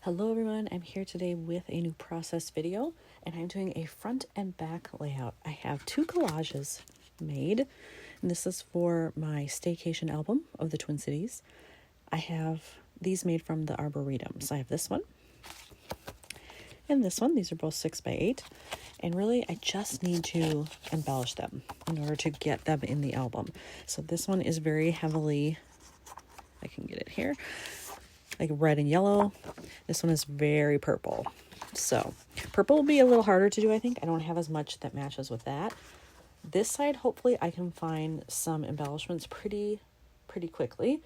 Hello everyone, I'm here today with a new process video and I'm doing a front and back layout. I have two collages made and this is for my staycation album of the Twin Cities. I have these made from the Arboretum. So I have this one and this one. These are both 6x8 and really I just need to embellish them in order to get them in the album. So this one is very heavily, I can get it here, like red and yellow. This one is very purple. So purple will be a little harder to do, I think. I don't have as much that matches with that. This side, hopefully I can find some embellishments pretty quickly.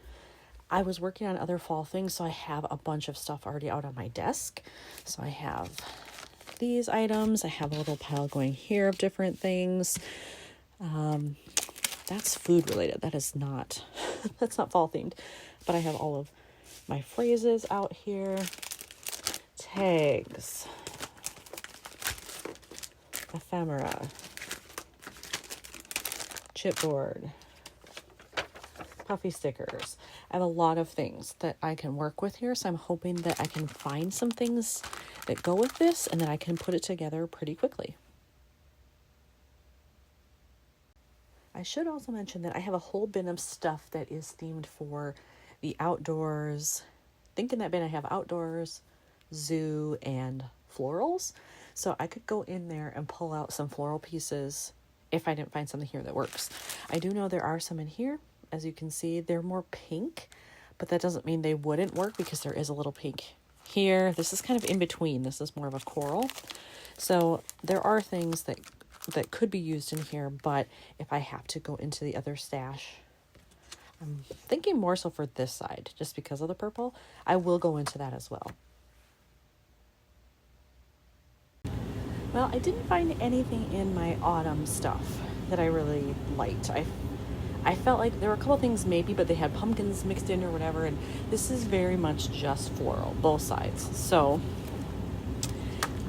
I was working on other fall things, so I have a bunch of stuff already out on my desk. So I have these items. I have a little pile going here of different things. That's food related. That is not, that's not fall themed, but I have all of my phrases out here, tags, ephemera, chipboard, puffy stickers. I have a lot of things that I can work with here, so I'm hoping that I can find some things that go with this and that I can put it together pretty quickly. I should also mention that I have a whole bin of stuff that is themed for the outdoors. I think in that bin I have outdoors, zoo, and florals. So I could go in there and pull out some floral pieces if I didn't find something here that works. I do know there are some in here. As you can see, they're more pink, but that doesn't mean they wouldn't work because there is a little pink here. This is kind of in between. This is more of a coral. So there are things that could be used in here, but if I have to go into the other stash, I'm thinking more so for this side, just because of the purple. I will go into that as well. Well, I didn't find anything in my autumn stuff that I really liked. I felt like there were a couple things maybe, but they had pumpkins mixed in or whatever, and this is very much just floral, both sides. So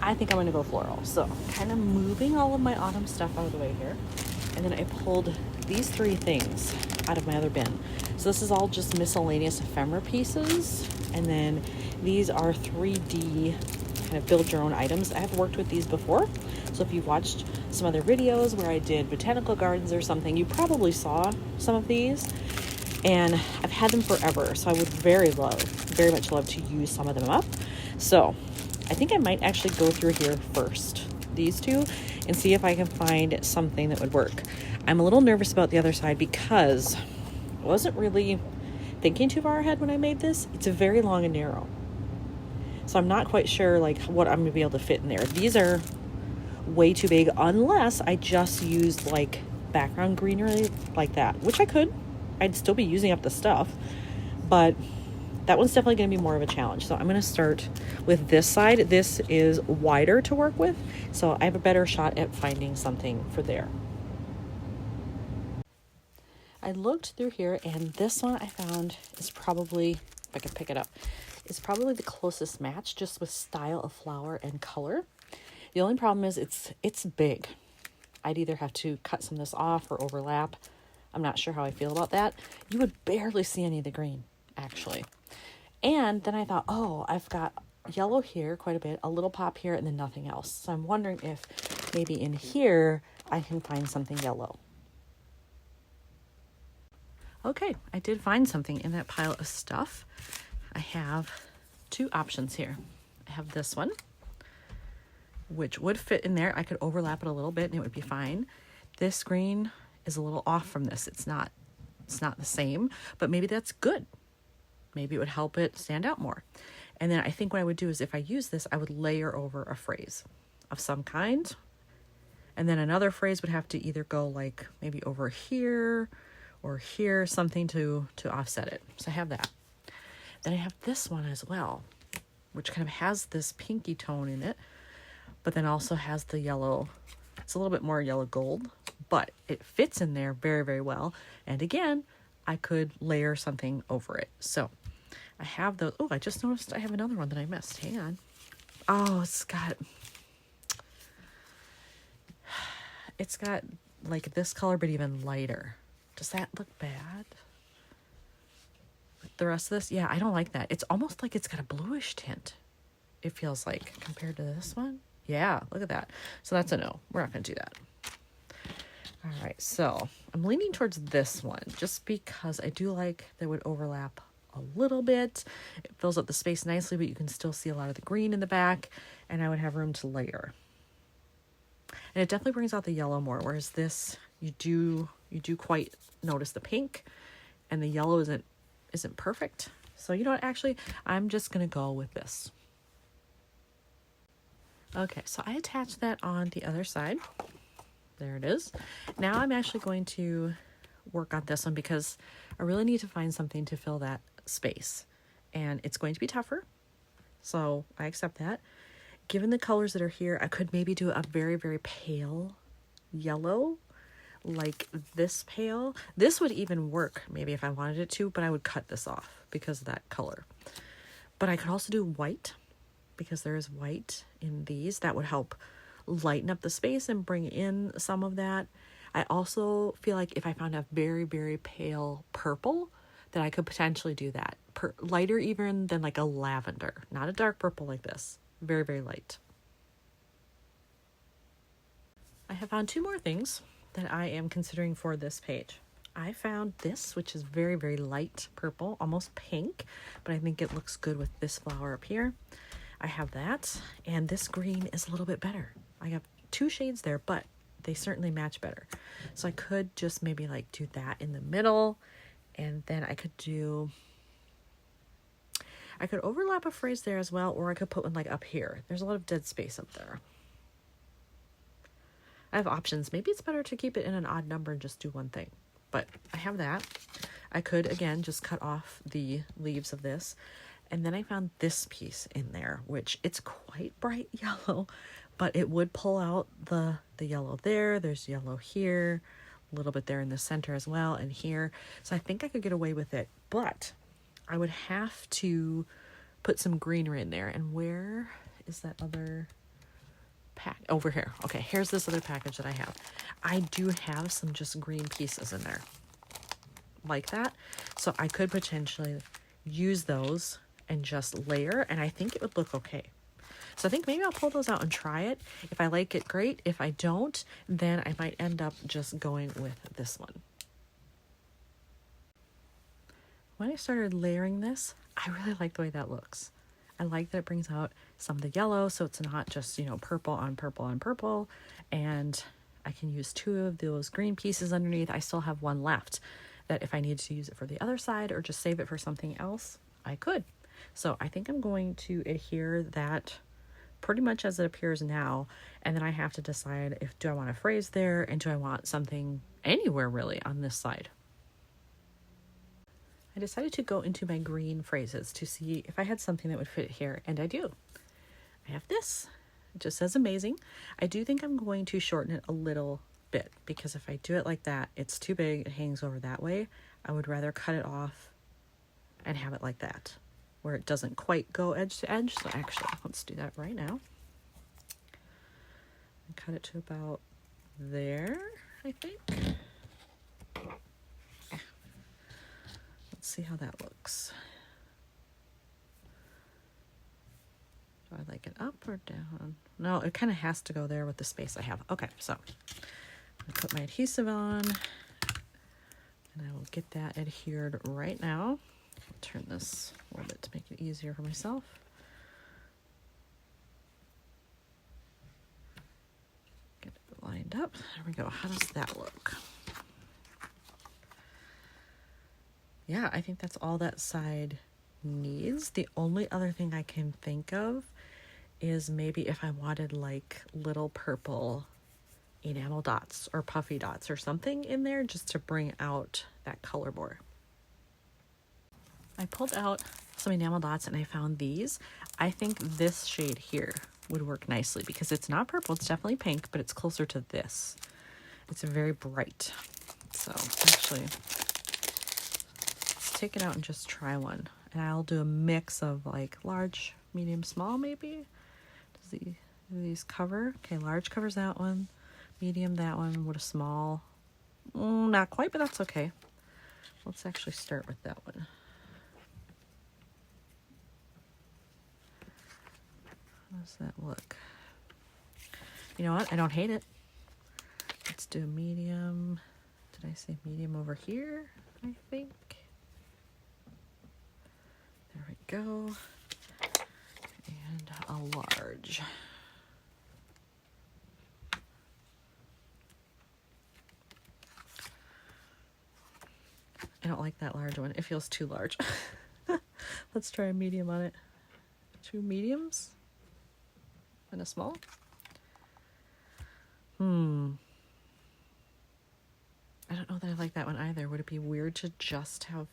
I think I'm going to go floral. So kind of moving all of my autumn stuff out of the way here. And then I pulled these three things out of my other bin. So this is all just miscellaneous ephemera pieces. And then these are 3D kind of build your own items. I have worked with these before. So if you've watched some other videos where I did botanical gardens or something, you probably saw some of these. And I've had them forever. So I would very much love to use some of them up. So I think I might actually go through here first, these two, and see if I can find something that would work. I'm a little nervous about the other side because I wasn't really thinking too far ahead when I made this. It's very long and narrow. So I'm not quite sure like what I'm gonna be able to fit in there. These are way too big unless I just used like background greenery like that, which I could. I'd still be using up the stuff, but that one's definitely going to be more of a challenge. So I'm going to start with this side. This is wider to work with, so I have a better shot at finding something for there. I looked through here, and this one I found is probably, if I can pick it up, is probably the closest match just with style of flower and color. The only problem is it's big. I'd either have to cut some of this off or overlap. I'm not sure how I feel about that. You would barely see any of the green, actually. And then I thought, oh, I've got yellow here quite a bit, a little pop here, and then nothing else. So I'm wondering if maybe in here I can find something yellow. Okay, I did find something in that pile of stuff. I have two options here. I have this one, which would fit in there. I could overlap it a little bit and it would be fine. This green is a little off from this. It's not the same, but maybe that's good. Maybe it would help it stand out more. And then I think what I would do is if I use this, I would layer over a phrase of some kind. And then another phrase would have to either go like maybe over here or here, something to offset it. So I have that. Then I have this one as well, which kind of has this pinky tone in it, but then also has the yellow. It's a little bit more yellow gold, but it fits in there very, very well. And again, I could layer something over it. So I have those. Oh, I just noticed I have another one that I missed. Hang on. Oh, it's got like this color, but even lighter. Does that look bad? The rest of this, yeah, I don't like that. It's almost like it's got a bluish tint. it feels like compared to this one. Yeah, look at that. So that's a no. We're not going to do that. All right, so I'm leaning towards this one just because I do like that it would overlap a little bit. It fills up the space nicely, but you can still see a lot of the green in the back, and I would have room to layer. And it definitely brings out the yellow more, whereas this, you do quite notice the pink, and the yellow isn't perfect. So you know what, actually, I'm just going to go with this. Okay, so I attached that on the other side. There it is. Now I'm actually going to work on this one because I really need to find something to fill that space. And it's going to be tougher, so I accept that. Given the colors that are here, I could maybe do a very, very pale yellow, like this pale. This would even work maybe if I wanted it to, but I would cut this off because of that color. But I could also do white, because there is white in these. That would help lighten up the space and bring in some of that. I also feel like if I found a very, very pale purple, that I could potentially do that. Lighter even than like a lavender, not a dark purple like this. Very, very light. I have found two more things that I am considering for this page. I found this, which is very, very light purple, almost pink, but I think it looks good with this flower up here. I have that, and this green is a little bit better. I have two shades there, but they certainly match better. So I could just maybe like do that in the middle, and then I could overlap a phrase there as well, or I could put one like up here. There's a lot of dead space up there. I have options. Maybe it's better to keep it in an odd number and just do one thing, but I have that. I could, again, just cut off the leaves of this. And then I found this piece in there, which it's quite bright yellow, but it would pull out the yellow there. There's yellow here, a little bit there in the center as well, and here. So I think I could get away with it, but I would have to put some greenery in there. And where is that other pack? Over here. Okay, here's this other package that I have. I do have some just green pieces in there like that. So I could potentially use those and just layer, and I think it would look okay. So I think maybe I'll pull those out and try it. If I like it, great. If I don't, then I might end up just going with this one. When I started layering this, I really like the way that looks. I like that it brings out some of the yellow, so it's not just, purple on purple on purple. And I can use two of those green pieces underneath. I still have one left that if I needed to use it for the other side or just save it for something else, I could. So I think I'm going to adhere that pretty much as it appears now. And then I have to decide do I want a phrase there, and do I want something anywhere really on this side. I decided to go into my green phrases to see if I had something that would fit here, and I do. I have this. It just says amazing. I do think I'm going to shorten it a little bit, because if I do it like that, it's too big, it hangs over that way. I would rather cut it off and have it like that, where it doesn't quite go edge to edge. So actually, let's do that right now. And cut it to about there, I think. Let's see how that looks. Do I like it up or down? No, it kind of has to go there with the space I have. Okay, so I'm gonna put my adhesive on, and I will get that adhered right now. I'll turn this a little bit to make it easier for myself. Get it lined up. There we go. How does that look? Yeah, I think that's all that side needs. The only other thing I can think of is maybe if I wanted like little purple enamel dots or puffy dots or something in there just to bring out that color more. I pulled out some enamel dots and I found these. I think this shade here would work nicely because it's not purple, it's definitely pink, but it's closer to this. It's very bright. So actually, let's take it out and just try one. And I'll do a mix of like large, medium, small maybe. Do these cover? Okay, large covers that one. Medium that one. What a small. Not quite, but that's okay. Let's actually start with that one. How does that look? You know what? I don't hate it. Let's do medium. Did I say medium over here? I think. There we go. And a large. I don't like that large one. It feels too large. Let's try a medium on it. 2 mediums and a small. I don't know that I like that one either. Would it be weird to just have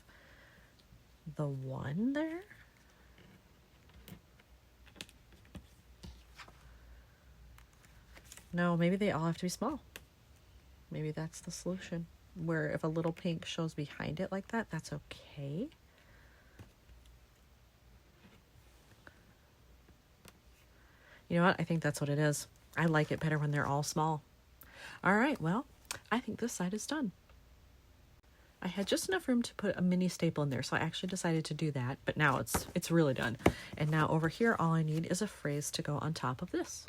the one there? No, maybe they all have to be small. Maybe that's the solution. Where if a little pink shows behind it like that, that's okay. You know what? I think that's what it is. I like it better when they're all small. All right, well, I think this side is done. I had just enough room to put a mini staple in there, so I actually decided to do that, but now it's really done. And now over here, all I need is a phrase to go on top of this.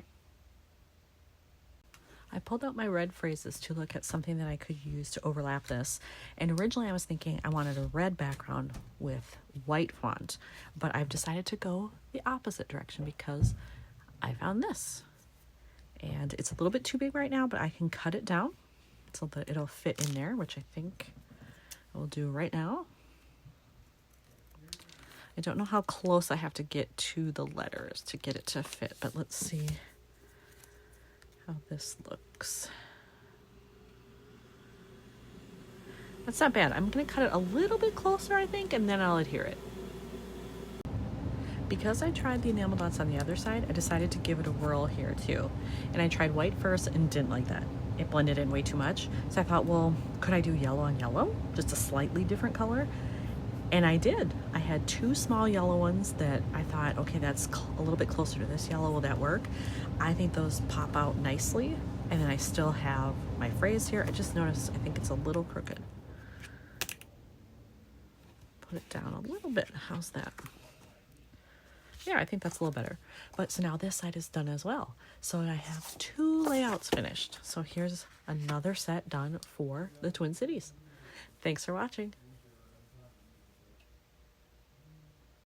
I pulled out my red phrases to look at something that I could use to overlap this. And originally I was thinking I wanted a red background with white font, but I've decided to go the opposite direction because I found this. And it's a little bit too big right now, but I can cut it down so that it'll fit in there, which I think I will do right now. I don't know how close I have to get to the letters to get it to fit, but let's see how this looks. That's not bad. I'm going to cut it a little bit closer, I think, and then I'll adhere it. Because I tried the enamel dots on the other side, I decided to give it a whirl here too. And I tried white first and didn't like that. It blended in way too much. So I thought, well, could I do yellow on yellow? Just a slightly different color. And I did. I had 2 small yellow ones that I thought, okay, that's a little bit closer to this yellow. Will that work? I think those pop out nicely. And then I still have my phrase here. I just noticed, I think it's a little crooked. Put it down a little bit. How's that? Yeah, I think that's a little better. But so now this side is done as well. So I have 2 layouts finished. So here's another set done for the Twin Cities. Thanks for watching.